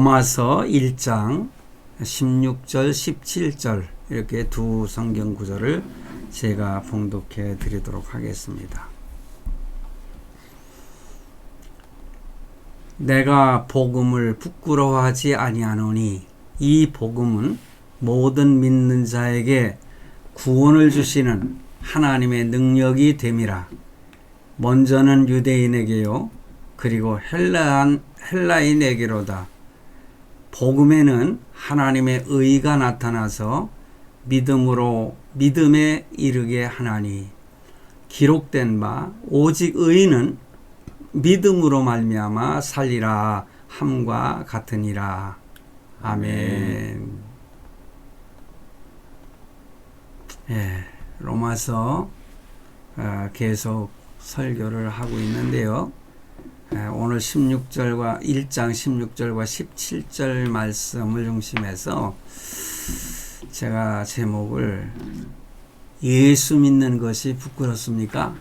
로마서 1장 16절 17절 이렇게 두 성경 구절을 제가 봉독해 드리도록 하겠습니다. 내가 복음을 부끄러워하지 아니하노니 이 복음은 모든 믿는 자에게 구원을 주시는 하나님의 능력이 됨이라. 먼저는 유대인에게요 그리고 헬라인에게로다. 복음에는 하나님의 의가 나타나서 믿음에 이르게 하나니 기록된 바 오직 의인은 믿음으로 말미암아 살리라 함과 같으니라. 아멘. 로마서 계속 설교를 하고 있는데요. 오늘 1장 16절과 17절 말씀을 중심해서 제가 제목을 예수 믿는 것이 부끄럽습니까?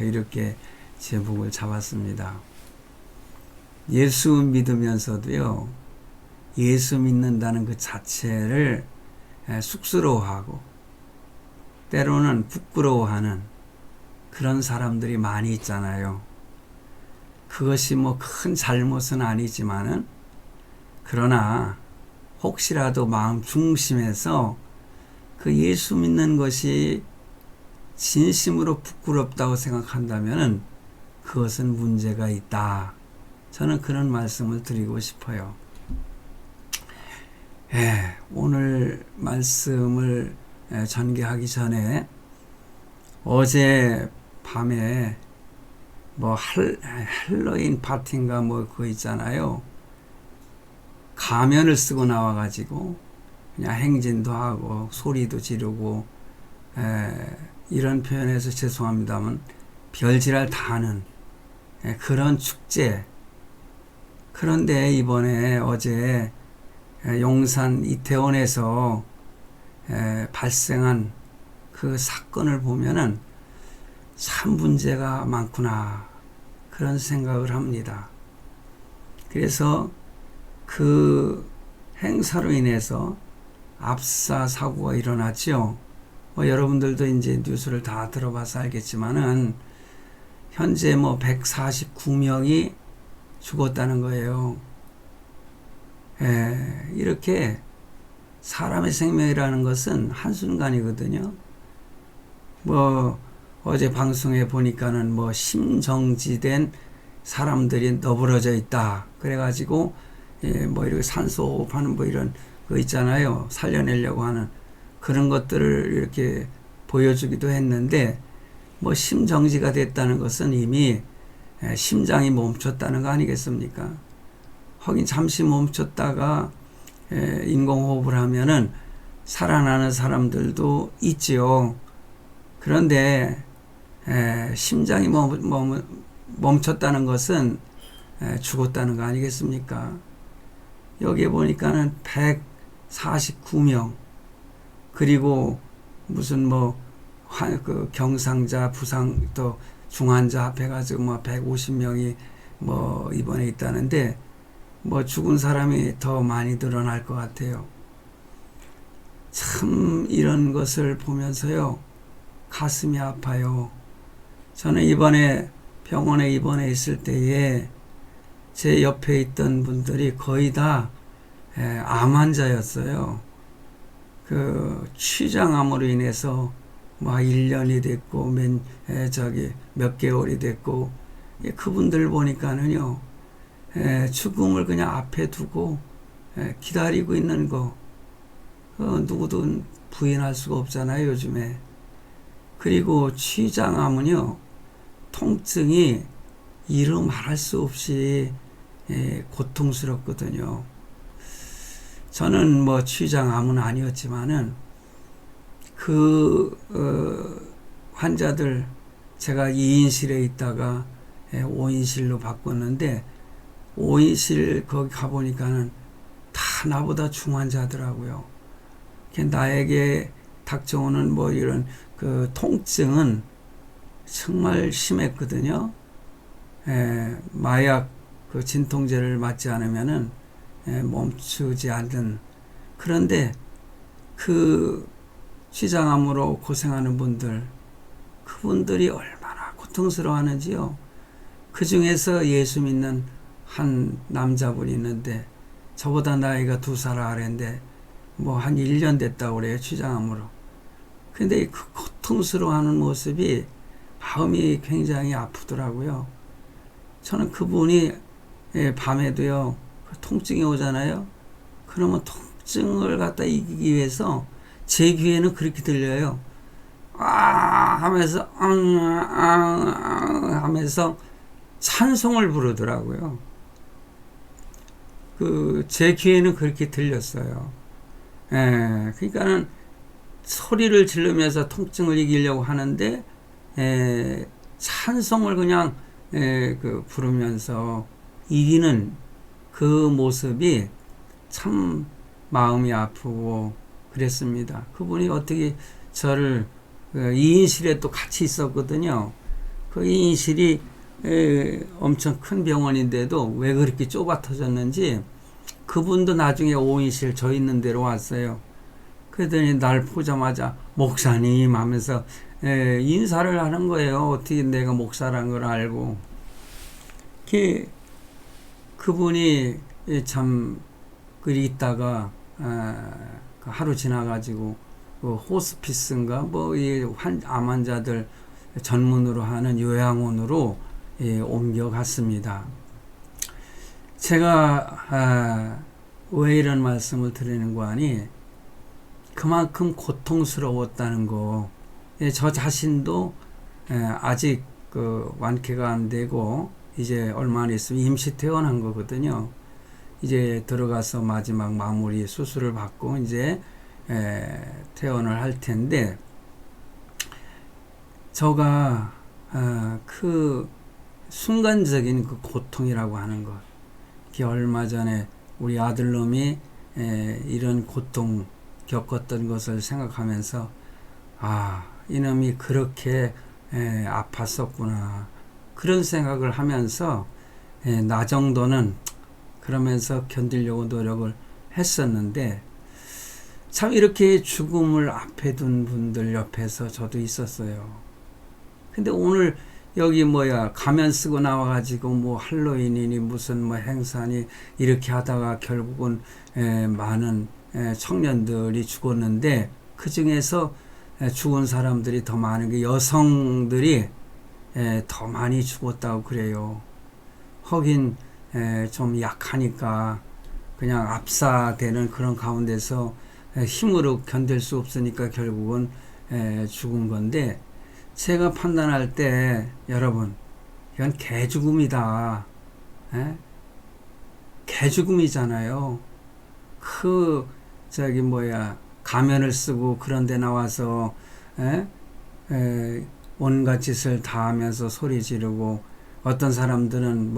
이렇게 제목을 잡았습니다. 예수 믿으면서도요, 예수 믿는다는 그 자체를 쑥스러워하고 때로는 부끄러워하는 그런 사람들이 많이 있잖아요. 그것이 뭐 큰 잘못은 아니지만은 그러나 혹시라도 마음 중심에서 그 예수 믿는 것이 진심으로 부끄럽다고 생각한다면은 그것은 문제가 있다. 저는 그런 말씀을 드리고 싶어요. 오늘 말씀을 전개하기 전에 어제 밤에 뭐 할로윈 파티인가 뭐 그거 있잖아요. 가면을 쓰고 나와가지고 그냥 행진도 하고 소리도 지르고 이런 표현에서 죄송합니다만 별지랄 다 하는 그런 축제. 그런데 이번에 어제 용산 이태원에서 발생한 그 사건을 보면은 참 문제가 많구나 그런 생각을 합니다. 그래서 그 행사로 인해서 압사 사고가 일어났죠. 여러분들도 이제 뉴스를 다 들어봐서 알겠지만은 현재 149명이 죽었다는 거예요. 이렇게 사람의 생명이라는 것은 한순간이거든요. 어제 방송에 보니까는 심정지된 사람들이 너부러져 있다. 그래가지고, 이렇게 산소호흡하는 이런 거 있잖아요. 살려내려고 하는 그런 것들을 이렇게 보여주기도 했는데, 심정지가 됐다는 것은 이미 심장이 멈췄다는 거 아니겠습니까? 하긴 잠시 멈췄다가 인공호흡을 하면은 살아나는 사람들도 있지요. 그런데 심장이 멈췄다는 것은 죽었다는 거 아니겠습니까? 여기에 보니까는 149명 그리고 무슨 그 경상자, 부상 또 중환자 합해가지고 150명이 입원해 있다는데 죽은 사람이 더 많이 늘어날 것 같아요. 참 이런 것을 보면서요 가슴이 아파요. 저는 이번에 병원에 입원해 있을 때에 제 옆에 있던 분들이 거의 다 암 환자였어요. 그 취장암으로 인해서 1년이 됐고 몇 개월이 됐고 그분들 보니까는요 죽음을 그냥 앞에 두고 기다리고 있는 거 누구도 부인할 수가 없잖아요 요즘에. 그리고 취장암은요 통증이 이루 말할 수 없이 고통스럽거든요. 저는 취장암은 아니었지만은 환자들 제가 2인실에 있다가 5인실로 바꿨는데 5인실 거기 가보니까는 다 나보다 중환자더라고요. 나에게 닥쳐오는 이런 그 통증은 정말 심했거든요. 마약 그 진통제를 맞지 않으면은 멈추지 않는. 그런데 그 췌장암으로 고생하는 분들, 그분들이 얼마나 고통스러워하는지요. 그 중에서 예수 믿는 한 남자분이 있는데 저보다 나이가 2살 아래인데 뭐 한 1년 됐다고 그래요. 췌장암으로. 근데 그 고통스러워하는 모습이 마음이 굉장히 아프더라고요. 저는 그분이 밤에도요 통증이 오잖아요. 그러면 통증을 갖다 이기기 위해서 제 귀에는 그렇게 들려요. 아 하면서 하면서 찬송을 부르더라고요. 그 제 귀에는 그렇게 들렸어요. 그러니까는 소리를 지르면서 통증을 이기려고 하는데 찬송을 그냥 부르면서 이기는 그 모습이 참 마음이 아프고 그랬습니다. 그분이 어떻게 저를 2인실에 또 같이 있었거든요. 그 2인실이 엄청 큰 병원인데도 왜 그렇게 좁아 터졌는지 그분도 나중에 5인실 저 있는 데로 왔어요. 그랬더니 날 보자마자 목사님 하면서 인사를 하는 거예요. 어떻게 내가 목사라는 걸 알고. 그분이 참 그리 있다가 하루 지나가지고 그 호스피스인가 뭐 이 암 환자들 전문으로 하는 요양원으로 옮겨갔습니다. 제가 왜 이런 말씀을 드리는 거 아니? 그만큼 고통스러웠다는 거. 저 자신도 아직 그 완쾌가 안 되고 이제 얼마 안 있으면 임시 퇴원한 거거든요. 이제 들어가서 마지막 마무리 수술을 받고 이제 퇴원을 할 텐데 저가 그 순간적인 그 고통이라고 하는 것. 얼마 전에 우리 아들놈이 이런 고통 겪었던 것을 생각하면서 이놈이 그렇게 아팠었구나 그런 생각을 하면서 나 정도는 그러면서 견디려고 노력을 했었는데 참 이렇게 죽음을 앞에 둔 분들 옆에서 저도 있었어요. 근데 오늘 여기 가면 쓰고 나와가지고 뭐 할로윈이니 무슨 뭐 행사니 이렇게 하다가 결국은 많은 청년들이 죽었는데 그 중에서 죽은 사람들이 더 많은 게 여성들이 더 많이 죽었다고 그래요. 하긴 좀 약하니까 그냥 압사되는 그런 가운데서 힘으로 견딜 수 없으니까 결국은 죽은 건데 제가 판단할 때 여러분 이건 개죽음이다. 개죽음이잖아요. 가면을 쓰고 그런 데 나와서 온갖 짓을 다 하면서 소리 지르고 어떤 사람들은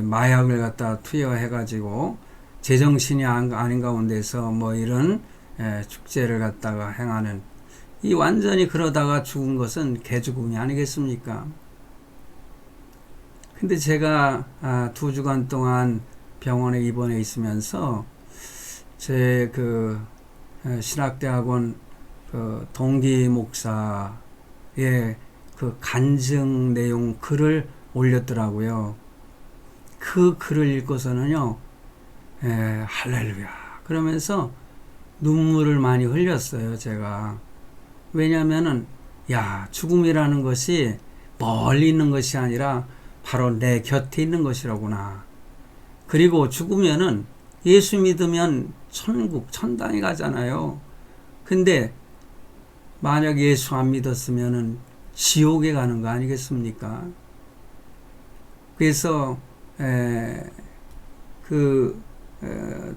마약을 갖다 투여해가지고 제정신이 아닌 가운데서 이런 축제를 갖다가 행하는 이 완전히 그러다가 죽은 것은 개죽음이 아니겠습니까? 근데 제가 2주간 동안 병원에 입원해 있으면서 제 신학대학원 동기 목사의 그 간증 내용 글을 올렸더라고요. 그 글을 읽고서는요, 할렐루야. 그러면서 눈물을 많이 흘렸어요, 제가. 왜냐면은, 죽음이라는 것이 멀리 있는 것이 아니라 바로 내 곁에 있는 것이라구나. 그리고 죽으면은 예수 믿으면 천국, 천당에 가잖아요. 근데 만약 예수 안 믿었으면은 지옥에 가는 거 아니겠습니까? 그래서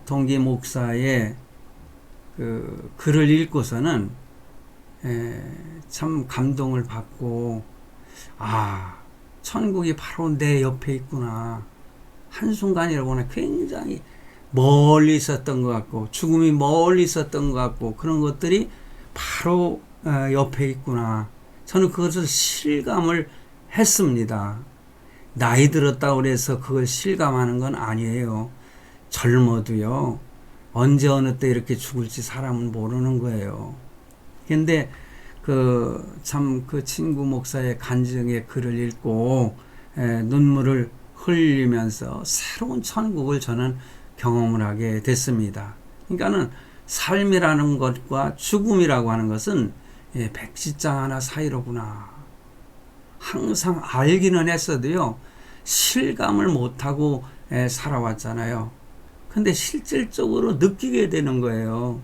동기 목사의 그 글을 읽고서는 참 감동을 받고 천국이 바로 내 옆에 있구나. 한순간이라고나 굉장히 멀리 있었던 것 같고 죽음이 멀리 있었던 것 같고 그런 것들이 바로 옆에 있구나. 저는 그것을 실감을 했습니다. 나이 들었다고 해서 그걸 실감하는 건 아니에요. 젊어도요, 언제 어느 때 이렇게 죽을지 사람은 모르는 거예요. 근데 참 그 친구 목사의 간증의 글을 읽고 눈물을 흘리면서 새로운 천국을 저는 경험을 하게 됐습니다. 그러니까는 삶이라는 것과 죽음이라고 하는 것은 백지장 하나 사이로구나. 항상 알기는 했어도요, 실감을 못하고 살아왔잖아요. 근데 실질적으로 느끼게 되는 거예요.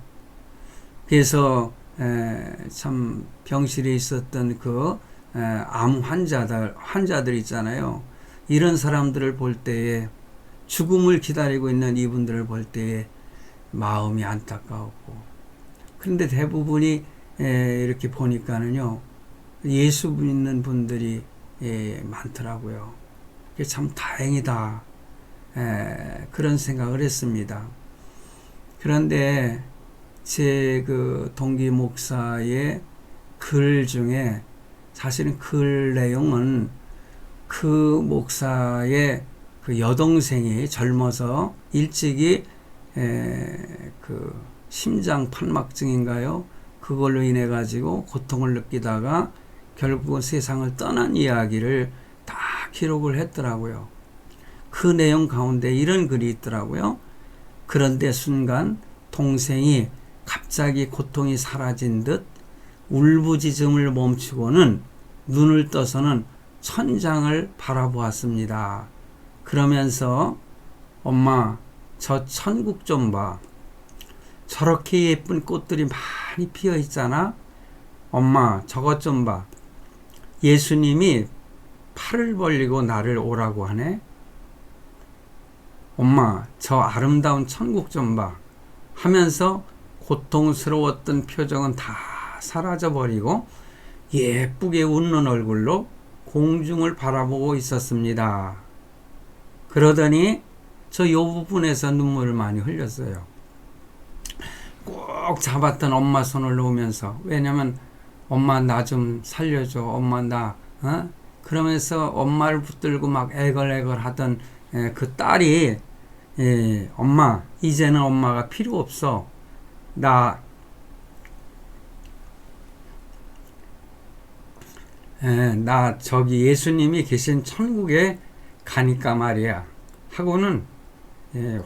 그래서 참 병실에 있었던 암 환자들 있잖아요. 이런 사람들을 볼 때에, 죽음을 기다리고 있는 이분들을 볼 때에 마음이 안타까웠고, 그런데 대부분이 이렇게 보니까는요, 예수 믿는 분들이 많더라고요. 그게 참 다행이다, 그런 생각을 했습니다. 그런데 제 동기 목사의 글 중에, 사실은 글 내용은 그 목사의 여동생이 젊어서 일찍이 심장 판막증인가요? 그걸로 인해 가지고 고통을 느끼다가 결국은 세상을 떠난 이야기를 다 기록을 했더라고요. 그 내용 가운데 이런 글이 있더라고요. 그런데 순간 동생이 갑자기 고통이 사라진 듯 울부짖음을 멈추고는 눈을 떠서는 천장을 바라보았습니다. 그러면서 엄마, 저 천국 좀 봐. 저렇게 예쁜 꽃들이 많이 피어 있잖아. 엄마, 저것 좀 봐. 예수님이 팔을 벌리고 나를 오라고 하네. 엄마, 저 아름다운 천국 좀 봐. 하면서 고통스러웠던 표정은 다 사라져버리고 예쁘게 웃는 얼굴로 공중을 바라보고 있었습니다. 그러더니 저 요 부분에서 눈물을 많이 흘렸어요. 꼭 잡았던 엄마 손을 놓으면서, 왜냐면 엄마 나 좀 살려줘, 엄마 나 그러면서 엄마를 붙들고 막 애걸애걸 하던 그 딸이, 엄마 이제는 엄마가 필요 없어. 나 저기 예수님이 계신 천국에 가니까 말이야 하고는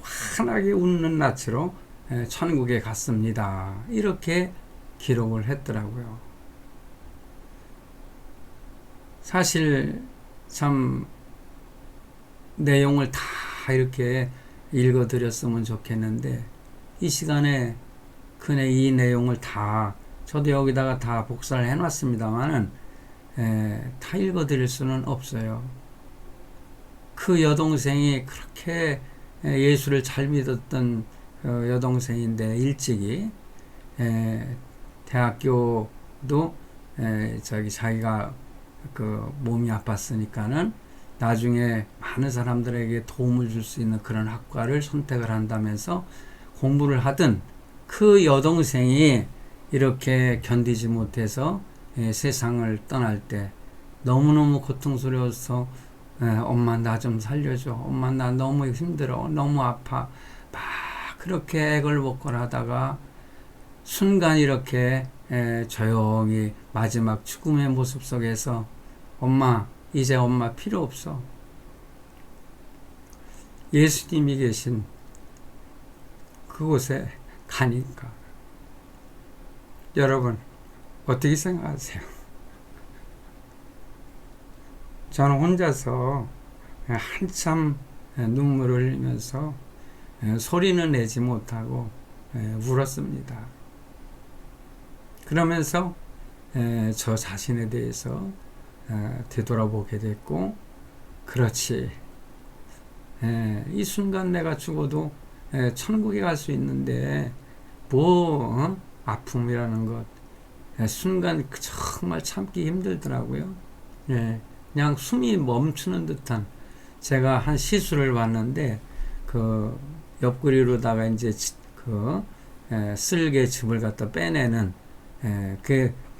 환하게 웃는 낯으로 천국에 갔습니다. 이렇게 기록을 했더라고요. 사실 참 내용을 다 이렇게 읽어드렸으면 좋겠는데, 이 시간에 이 내용을 다 저도 여기다가 다 복사를 해놨습니다만은 다 읽어드릴 수는 없어요. 그 여동생이 그렇게 예수를 잘 믿었던 여동생인데, 일찍이 대학교도 자기가 몸이 아팠으니까는 나중에 많은 사람들에게 도움을 줄 수 있는 그런 학과를 선택을 한다면서 공부를 하던 그 여동생이 이렇게 견디지 못해서 세상을 떠날 때 너무너무 고통스러워서 엄마 나 좀 살려줘, 엄마 나 너무 힘들어, 너무 아파, 막 그렇게 애걸복걸 하다가 순간 이렇게 조용히 마지막 죽음의 모습 속에서 엄마 이제 엄마 필요 없어, 예수님이 계신 그곳에 가니까. 여러분 어떻게 생각하세요? 저는 혼자서 한참 눈물을 흘리면서 소리는 내지 못하고 울었습니다. 그러면서 저 자신에 대해서 되돌아보게 됐고, 그렇지, 이 순간 내가 죽어도 천국에 갈 수 있는데 아픔이라는 것, 순간 정말 참기 힘들더라고요. 그냥 숨이 멈추는 듯한, 제가 한 시술을 봤는데 그 옆구리로다가 이제 쓸개 즙을 갖다 빼내는,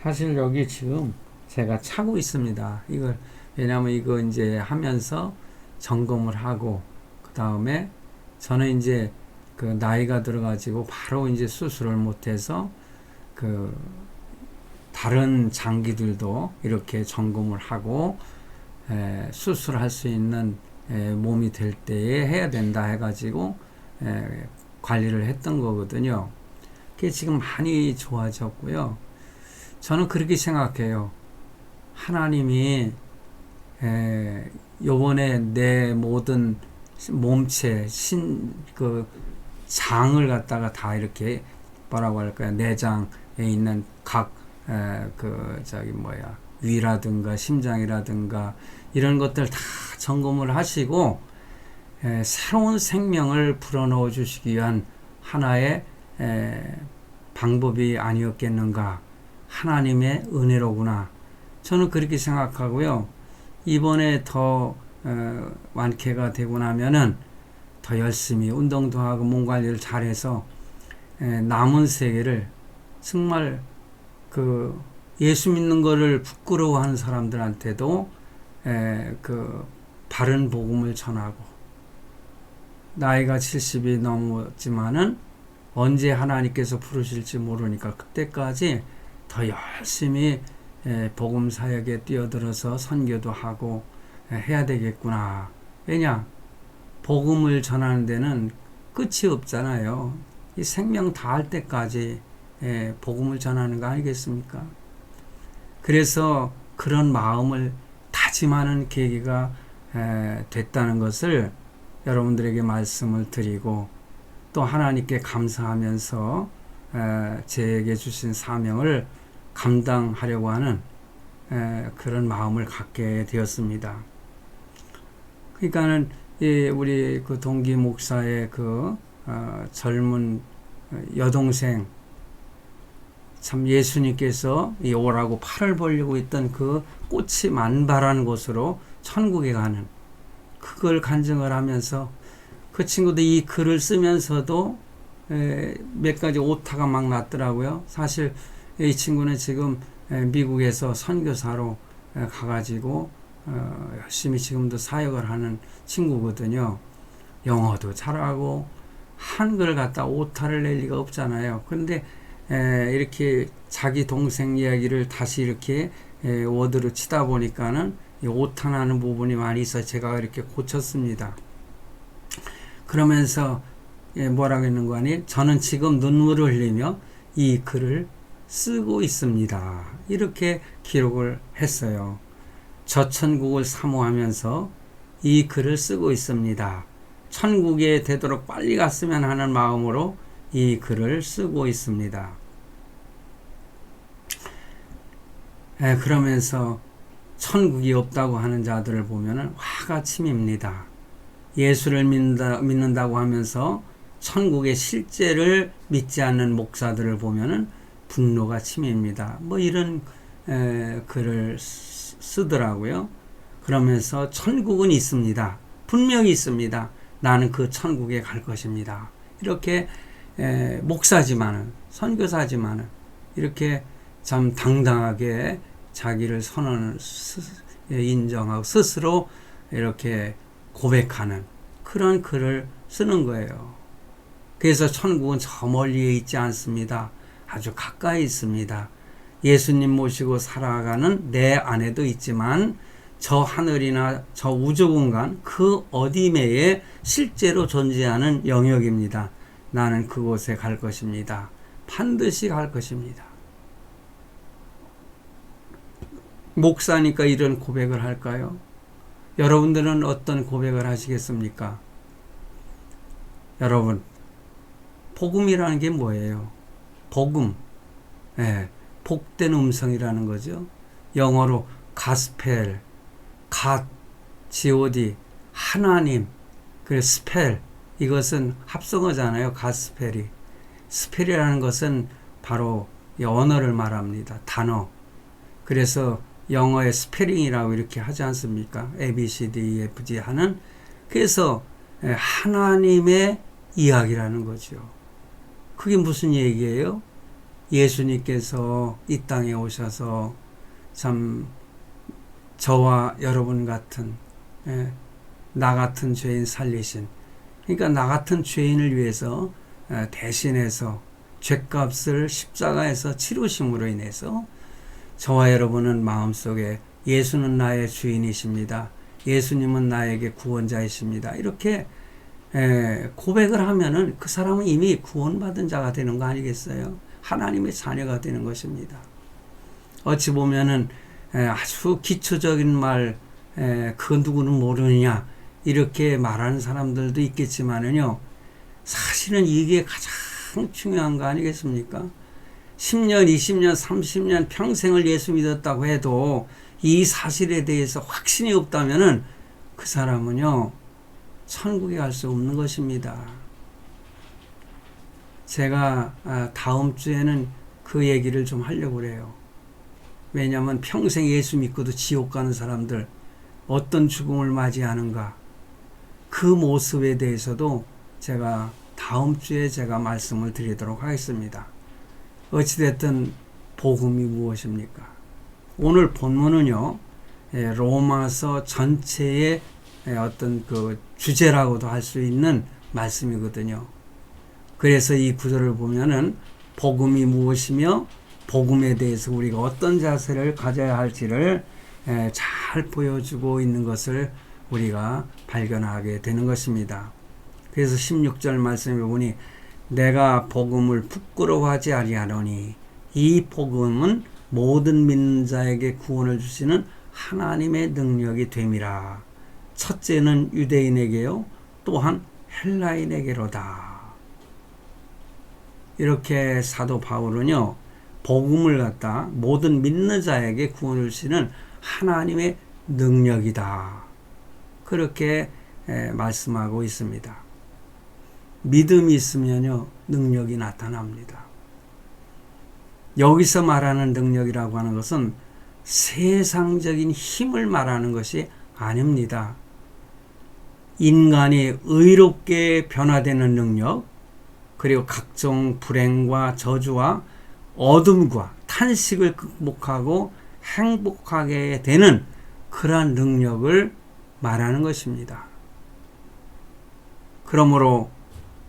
사실 여기 지금 제가 차고 있습니다. 왜냐하면 이거 이제 하면서 점검을 하고, 그 다음에 저는 이제 그 나이가 들어가지고 바로 이제 수술을 못해서 그 다른 장기들도 이렇게 점검을 하고 수술할 수 있는 몸이 될 때에 해야 된다 해가지고 관리를 했던 거거든요. 그게 지금 많이 좋아졌고요. 저는 그렇게 생각해요. 하나님이 요번에 내 모든 몸체 그 장을 갖다가 다 이렇게 뭐라고 할까요? 내장에 있는 각 위라든가 심장이라든가 이런 것들 다 점검을 하시고 새로운 생명을 불어넣어 주시기 위한 하나의 방법이 아니었겠는가. 하나님의 은혜로구나. 저는 그렇게 생각하고요. 이번에 더 완쾌가 되고 나면은 더 열심히 운동도 하고 몸 관리를 잘해서 남은 세계를 정말 그 예수 믿는 거를 부끄러워하는 사람들한테도 그 바른 복음을 전하고, 나이가 70이 넘었지만은 언제 하나님께서 부르실지 모르니까 그때까지 더 열심히 복음 사역에 뛰어들어서 선교도 하고 해야 되겠구나. 왜냐? 복음을 전하는 데는 끝이 없잖아요. 이 생명 다할 때까지 복음을 전하는 거 아니겠습니까? 그래서 그런 마음을 다짐하는 계기가 됐다는 것을 여러분들에게 말씀을 드리고, 또 하나님께 감사하면서 제게 주신 사명을 감당하려고 하는 그런 마음을 갖게 되었습니다. 그러니까는 우리 그 동기 목사의 그 젊은 여동생, 참 예수님께서 오라고 팔을 벌리고 있던 그 꽃이 만발한 곳으로 천국에 가는, 그걸 간증을 하면서 그 친구도 이 글을 쓰면서도 몇 가지 오타가 막 났더라고요. 사실 이 친구는 지금 미국에서 선교사로 가가지고 열심히 지금도 사역을 하는 친구거든요. 영어도 잘하고 한글 갖다 오타를 낼 리가 없잖아요. 그런데 이렇게 자기 동생 이야기를 다시 이렇게 워드로 치다 보니까는 오타 나는 부분이 많이 있어 제가 이렇게 고쳤습니다. 그러면서 뭐라고 했는 거 아니? 저는 지금 눈물을 흘리며 이 글을 쓰고 있습니다. 이렇게 기록을 했어요. 저 천국을 사모하면서 이 글을 쓰고 있습니다. 천국에 되도록 빨리 갔으면 하는 마음으로 이 글을 쓰고 있습니다. 그러면서 천국이 없다고 하는 자들을 보면 화가 치밉니다. 예수를 믿는다고 하면서 천국의 실제를 믿지 않는 목사들을 보면 분노가 치밉니다. 뭐 이런 글을 쓰더라고요. 그러면서 천국은 있습니다. 분명히 있습니다. 나는 그 천국에 갈 것입니다. 이렇게 목사지만은, 선교사지만은 이렇게 참 당당하게 자기를 선언을 인정하고 스스로 이렇게 고백하는 그런 글을 쓰는 거예요. 그래서 천국은 저 멀리에 있지 않습니다. 아주 가까이 있습니다. 예수님 모시고 살아가는 내 안에도 있지만 저 하늘이나 저 우주 공간 그 어디매에 실제로 존재하는 영역입니다. 나는 그곳에 갈 것입니다. 반드시 갈 것입니다. 목사니까 이런 고백을 할까요? 여러분들은 어떤 고백을 하시겠습니까? 여러분, 복음이라는 게 뭐예요? 복음, 복된 음성이라는 거죠. 영어로 가스펠, 갓, God, 하나님, 그 스펠, 이것은 합성어잖아요. 가스펠이. 스펠이라는 것은 바로 언어를 말합니다. 단어. 그래서 영어의 스페링이라고 이렇게 하지 않습니까? A, B, C, D, E, F, G 하는. 그래서 하나님의 이야기라는 거죠. 그게 무슨 얘기예요? 예수님께서 이 땅에 오셔서 참 저와 여러분 같은 나 같은 죄인 살리신, 그러니까 나 같은 죄인을 위해서 대신해서 죄값을 십자가에서 치르심으로 인해서 저와 여러분은 마음속에 예수는 나의 주인이십니다. 예수님은 나에게 구원자이십니다. 이렇게 고백을 하면은 그 사람은 이미 구원받은 자가 되는 거 아니겠어요? 하나님의 자녀가 되는 것입니다. 어찌 보면은 아주 기초적인 말, 그 누구는 모르느냐 이렇게 말하는 사람들도 있겠지만은요, 사실은 이게 가장 중요한 거 아니겠습니까? 10년, 20년, 30년 평생을 예수 믿었다고 해도 이 사실에 대해서 확신이 없다면은 그 사람은요, 천국에 갈 수 없는 것입니다. 제가 다음 주에는 그 얘기를 좀 하려고 그래요. 왜냐하면 평생 예수 믿고도 지옥 가는 사람들 어떤 죽음을 맞이하는가, 그 모습에 대해서도 제가 다음 주에 제가 말씀을 드리도록 하겠습니다. 어찌됐든 복음이 무엇입니까? 오늘 본문은요, 로마서 전체의 어떤 그 주제라고도 할 수 있는 말씀이거든요. 그래서 이 구절을 보면은 복음이 무엇이며 복음에 대해서 우리가 어떤 자세를 가져야 할지를 잘 보여주고 있는 것을 우리가 발견하게 되는 것입니다. 그래서 16절 말씀에 보니 내가 복음을 부끄러워하지 아니하노니 이 복음은 모든 믿는 자에게 구원을 주시는 하나님의 능력이 됨이라. 첫째는 유대인에게요, 또한 헬라인에게로다. 이렇게 사도 바울은요, 복음을 갖다 모든 믿는 자에게 구원을 주시는 하나님의 능력이다. 그렇게 말씀하고 있습니다. 믿음이 있으면요, 능력이 나타납니다. 여기서 말하는 능력이라고 하는 것은 세상적인 힘을 말하는 것이 아닙니다. 인간이 의롭게 변화되는 능력, 그리고 각종 불행과 저주와 어둠과 탄식을 극복하고 행복하게 되는 그러한 능력을 말하는 것입니다. 그러므로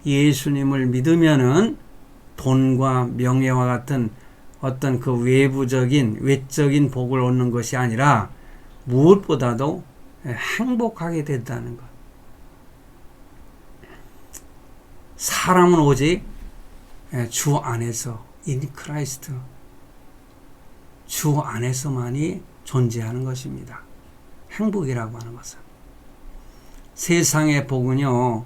예수님을 믿으면은 돈과 명예와 같은 어떤 그 외적인 복을 얻는 것이 아니라 무엇보다도 행복하게 된다는 것. 사람은 오직 주 안에서, 인 크라이스트, 주 안에서만이 존재하는 것입니다. 행복이라고 하는 것은. 세상의 복은요,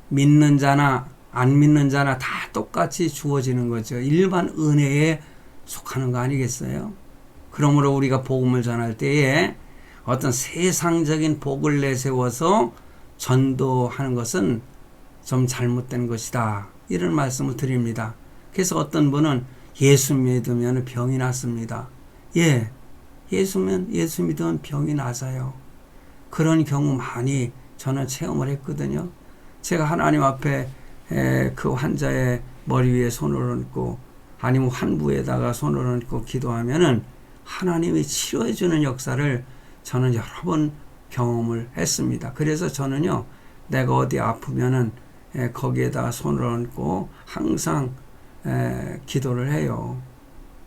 믿는 자나 안 믿는 자나 다 똑같이 주어지는 거죠. 일반 은혜에 속하는 거 아니겠어요? 그러므로 우리가 복음을 전할 때에 어떤 세상적인 복을 내세워서 전도하는 것은 좀 잘못된 것이다. 이런 말씀을 드립니다. 그래서 어떤 분은 예수 믿으면 병이 났습니다. 예, 예수 믿으면 병이 나서요. 그런 경우 많이 저는 체험을 했거든요. 제가 하나님 앞에 그 환자의 머리 위에 손을 얹고 아니면 환부에다가 손을 얹고 기도하면은 하나님이 치료해주는 역사를 저는 여러 번 경험을 했습니다. 그래서 저는요, 내가 어디 아프면은 거기에다가 손을 얹고 항상 기도를 해요.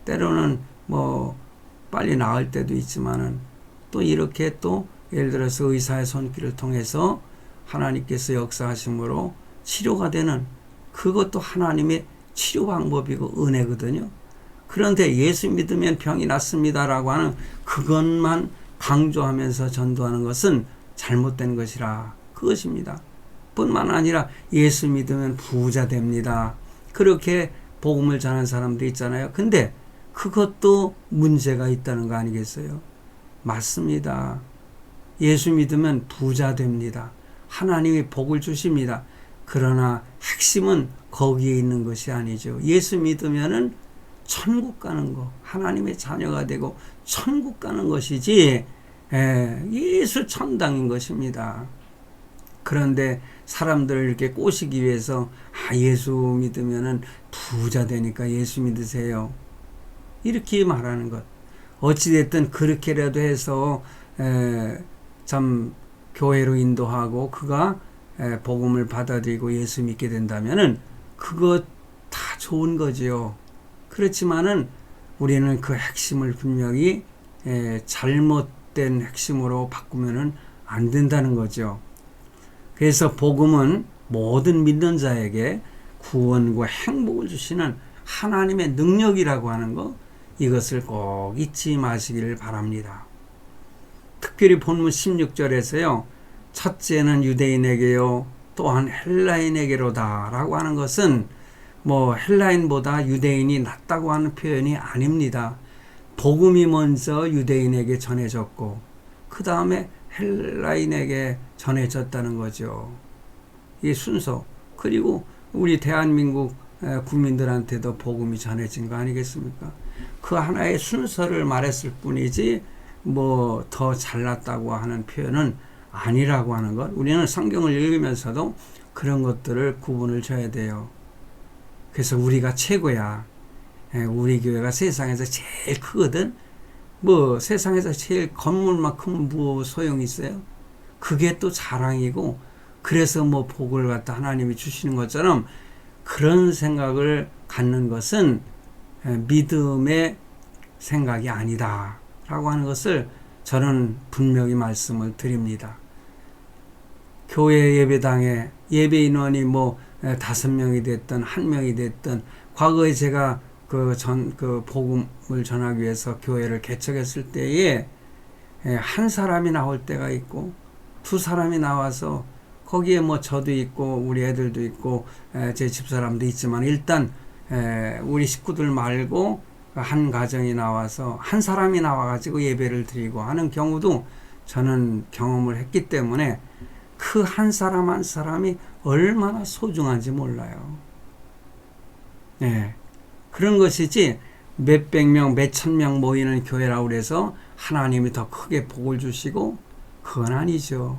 때로는 뭐 빨리 나을 때도 있지만은 또 이렇게 또 예를 들어서 의사의 손길을 통해서 하나님께서 역사하심으로 치료가 되는, 그것도 하나님의 치료 방법이고 은혜거든요. 그런데 예수 믿으면 병이 낫습니다라고 하는 그것만 강조하면서 전도하는 것은 잘못된 것이라, 그것입니다. 뿐만 아니라 예수 믿으면 부자 됩니다. 그렇게 복음을 전하는 사람도 있잖아요. 근데 그것도 문제가 있다는 거 아니겠어요? 맞습니다. 예수 믿으면 부자 됩니다. 하나님이 복을 주십니다. 그러나 핵심은 거기에 있는 것이 아니죠. 예수 믿으면은 천국 가는 거, 하나님의 자녀가 되고 천국 가는 것이지, 예수 천당인 것입니다. 그런데 사람들을 이렇게 꼬시기 위해서 예수 믿으면은 부자 되니까 예수 믿으세요, 이렇게 말하는 것. 어찌됐든 그렇게라도 해서 참 교회로 인도하고 그가 복음을 받아들이고 예수 믿게 된다면은 그거 다 좋은 거지요. 그렇지만은 우리는 그 핵심을 분명히 잘못된 핵심으로 바꾸면은 안 된다는 거죠. 그래서 복음은 모든 믿는 자에게 구원과 행복을 주시는 하나님의 능력이라고 하는 거, 이것을 꼭 잊지 마시기를 바랍니다. 특별히 본문 16절에서요. 첫째는 유대인에게요, 또한 헬라인에게로다 라고 하는 것은 뭐 헬라인보다 유대인이 낫다고 하는 표현이 아닙니다. 복음이 먼저 유대인에게 전해졌고 그 다음에 헬라인에게 전해졌다는 거죠. 이 순서. 그리고 우리 대한민국 국민들한테도 복음이 전해진 거 아니겠습니까? 그 하나의 순서를 말했을 뿐이지 뭐 더 잘났다고 하는 표현은 아니라고 하는 것. 우리는 성경을 읽으면서도 그런 것들을 구분을 줘야 돼요. 그래서 우리가 최고야. 우리 교회가 세상에서 제일 크거든. 뭐 세상에서 제일 건물만큼 뭐 소용이 있어요? 그게 또 자랑이고, 그래서 뭐 복을 갖다 하나님이 주시는 것처럼 그런 생각을 갖는 것은 믿음의 생각이 아니다 라고 하는 것을 저는 분명히 말씀을 드립니다. 교회 예배당에 예배 인원이 뭐 5명이 됐든 1명이 됐든, 과거에 제가 그 복음을 전하기 위해서 교회를 개척했을 때에 한 사람이 나올 때가 있고 2사람이 나와서 거기에 뭐 저도 있고 우리 애들도 있고 제 집사람도 있지만, 일단 우리 식구들 말고 한 가정이 나와서 한 사람이 나와가지고 예배를 드리고 하는 경우도 저는 경험을 했기 때문에 그 한 사람 한 사람이 얼마나 소중한지 몰라요. 그런 것이지 몇백 명, 몇천 명 모이는 교회라고 해서 하나님이 더 크게 복을 주시고, 그건 아니죠.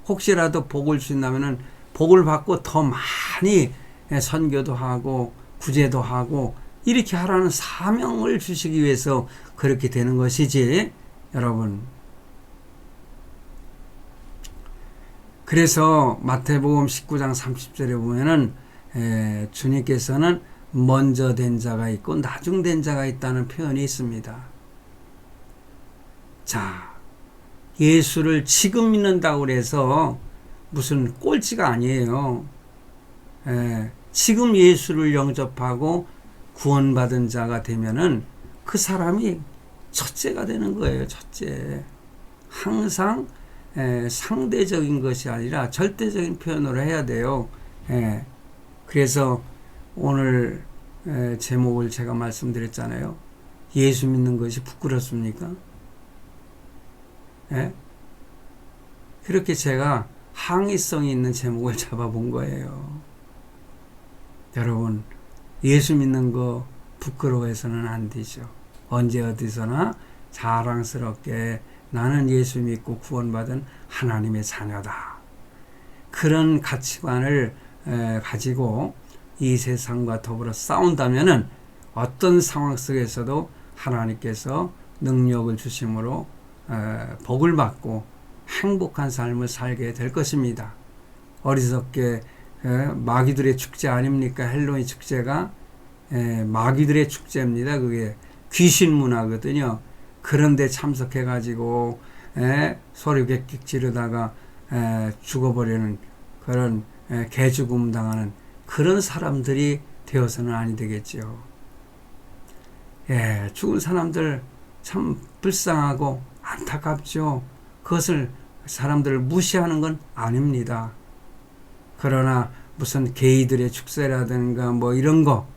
혹시라도 복을 주신다면은 복을 받고 더 많이 선교도 하고 구제도 하고 이렇게 하라는 사명을 주시기 위해서 그렇게 되는 것이지, 여러분. 그래서 마태복음 19장 30절에 보면은 주님께서는 먼저 된 자가 있고 나중된 자가 있다는 표현이 있습니다. 자, 예수를 지금 믿는다고 해서 무슨 꼴찌가 아니에요. 지금 예수를 영접하고 구원받은 자가 되면은 그 사람이 첫째가 되는 거예요. 첫째. 항상 상대적인 것이 아니라 절대적인 표현으로 해야 돼요. 그래서 오늘 제목을 제가 말씀드렸잖아요. 예수 믿는 것이 부끄럽습니까? 그렇게 제가 항의성이 있는 제목을 잡아본 거예요. 여러분, 예수 믿는 거 부끄러워해서는 안 되죠. 언제 어디서나 자랑스럽게 나는 예수 믿고 구원받은 하나님의 자녀다. 그런 가치관을 가지고 이 세상과 더불어 싸운다면은 어떤 상황 속에서도 하나님께서 능력을 주심으로 복을 받고 행복한 삶을 살게 될 것입니다. 어리석게 마귀들의 축제 아닙니까? 헬로윈 축제가 마귀들의 축제입니다. 그게 귀신 문화거든요. 그런데 참석해가지고 소리 객객 지르다가 죽어버리는 그런 개죽음 당하는 그런 사람들이 되어서는 아니 되겠죠. 죽은 사람들 참 불쌍하고 안타깝죠. 그것을 사람들을 무시하는 건 아닙니다. 그러나 무슨 게이들의 축제라든가 뭐 이런 거,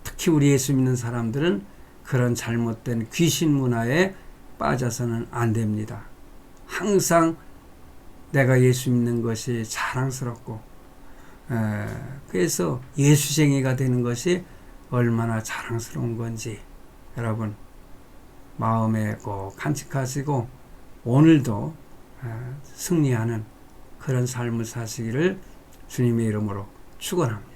특히 우리 예수 믿는 사람들은 그런 잘못된 귀신 문화에 빠져서는 안 됩니다. 항상 내가 예수 믿는 것이 자랑스럽고, 그래서 예수쟁이가 되는 것이 얼마나 자랑스러운 건지 여러분 마음에 꼭 간직하시고 오늘도 승리하는 그런 삶을 사시기를 주님의 이름으로 축원합니다.